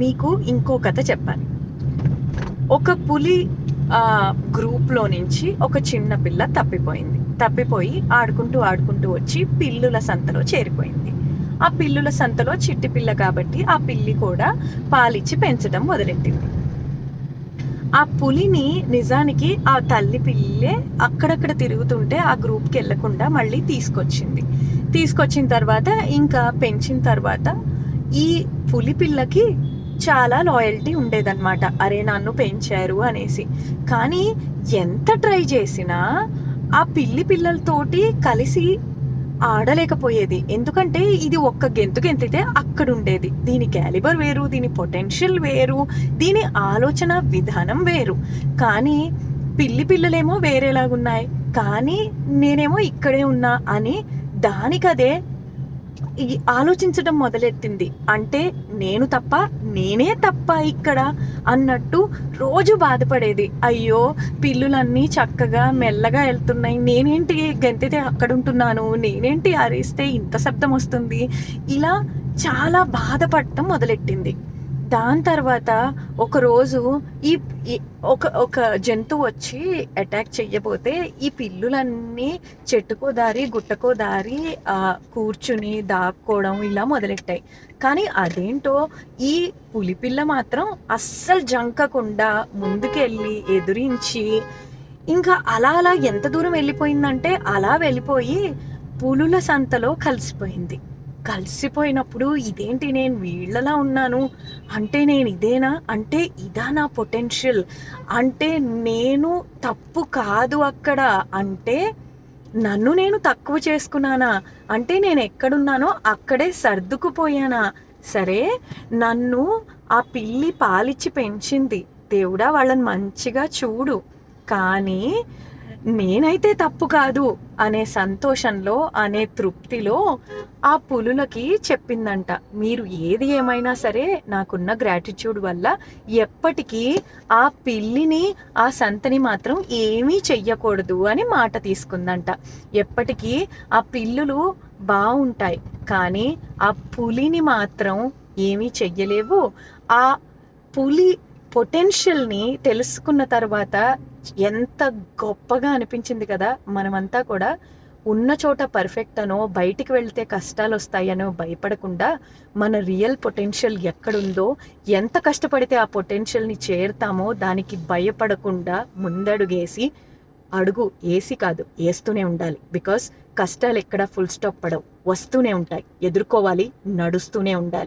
మీకు ఇంకో కథ చెప్పాలి. ఒక పులి గ్రూప్లో నుంచి ఒక చిన్న పిల్ల తప్పిపోయి ఆడుకుంటూ వచ్చి పిల్లుల సంతలో చేరిపోయింది. ఆ పిల్లుల సంతలో చిట్టి పిల్ల కాబట్టి ఆ పిల్లి కూడా పాలిచ్చి పెంచడం మొదలెట్టింది. ఆ పులిని నిజానికి ఆ తల్లి పిల్లే అక్కడక్కడ తిరుగుతుంటే ఆ గ్రూప్కి వెళ్లకుండా మళ్ళీ తీసుకొచ్చిన తర్వాత ఇంకా పెంచిన తర్వాత ఈ పులి పిల్లకి చాలా లాయల్టీ ఉండేదన్నమాట. అరే నన్ను పెంచారు అనేసి. కానీ ఎంత ట్రై చేసినా ఆ పిల్లలతోటి కలిసి ఆడలేకపోయేది. ఎందుకంటే ఇది ఒక్క గెంతితే అక్కడ ఉండేది. దీని క్యాలిబర్ వేరు, దీని పొటెన్షియల్ వేరు, దీని ఆలోచన విధానం వేరు. కానీ పిల్లలేమో వేరేలాగున్నాయి, కానీ నేనేమో ఇక్కడే ఉన్నా అని దానికదే ఆలోచించడం మొదలెట్టింది. అంటే నేనే తప్ప ఇక్కడ అన్నట్టు రోజు బాధపడేది. అయ్యో పిల్లులన్నీ చక్కగా మెల్లగా వెళ్తున్నాయి, నేనేంటి గెంతితే అక్కడ ఉంటున్నాను, నేనేంటి అరిస్తే ఇంత శబ్దం వస్తుంది, ఇలా చాలా బాధపడటం మొదలెట్టింది. దాని తర్వాత ఒకరోజు ఒక జంతువు వచ్చి అటాక్ చెయ్యబోతే ఈ పిల్లులన్నీ చెట్టుకో దారి గుట్టకో దారి కూర్చుని దాక్కోవడం ఇలా మొదలెట్టాయి. కానీ అదేంటో ఈ పులిపిల్ల మాత్రం అస్సలు జంకకుండా ముందుకెళ్ళి ఎదురించి ఇంకా అలా ఎంత దూరం వెళ్ళిపోయిందంటే అలా వెళ్ళిపోయి పులుల సంతలో కలిసిపోయినప్పుడు ఇదేంటి నేను వీళ్ళలా ఉన్నాను, అంటే నేను ఇదేనా, అంటే ఇదా నా పొటెన్షియల్, అంటే నేను తప్పు కాదు అక్కడ, అంటే నన్ను నేను తక్కువ చేసుకున్నానా, అంటే నేను ఎక్కడున్నానో అక్కడే సర్దుకుపోయానా. సరే నన్ను ఆ పిల్లి పాలిచ్చి పెంచింది, దేవుడా వాళ్ళని మంచిగా చూడు, కానీ నేనైతే తప్పు కాదు అనే సంతోషంలో అనే తృప్తిలో ఆ పులులకి చెప్పిందంట, మీరు ఏది ఏమైనా సరే నాకున్న గ్రాటిట్యూడ్ వల్ల ఎప్పటికీ ఆ పిల్లిని ఆ సంతని మాత్రం ఏమీ చెయ్యకూడదు అని మాట తీసుకుందంట. ఎప్పటికీ ఆ పిల్లులు బాగుంటాయి, కానీ ఆ పులిని మాత్రం ఏమీ చెయ్యలేవు. ఆ పులి పొటెన్షియల్ని తెలుసుకున్న తర్వాత ఎంత గొప్పగా అనిపించింది కదా. మనమంతా కూడా ఉన్న చోట పర్ఫెక్ట్ అనో బయటికి వెళ్తే కష్టాలు వస్తాయనో భయపడకుండా మన రియల్ పొటెన్షియల్ ఎక్కడుందో, ఎంత కష్టపడితే ఆ పొటెన్షియల్ని చేరుతామో దానికి భయపడకుండా ముందడుగేసి, అడుగు వేసి కాదు వేస్తూనే ఉండాలి. బికాస్ కష్టాలు ఎక్కడ ఫుల్ స్టాప్ పడవు, వస్తూనే ఉంటాయి, ఎదుర్కోవాలి, నడుస్తూనే ఉండాలి.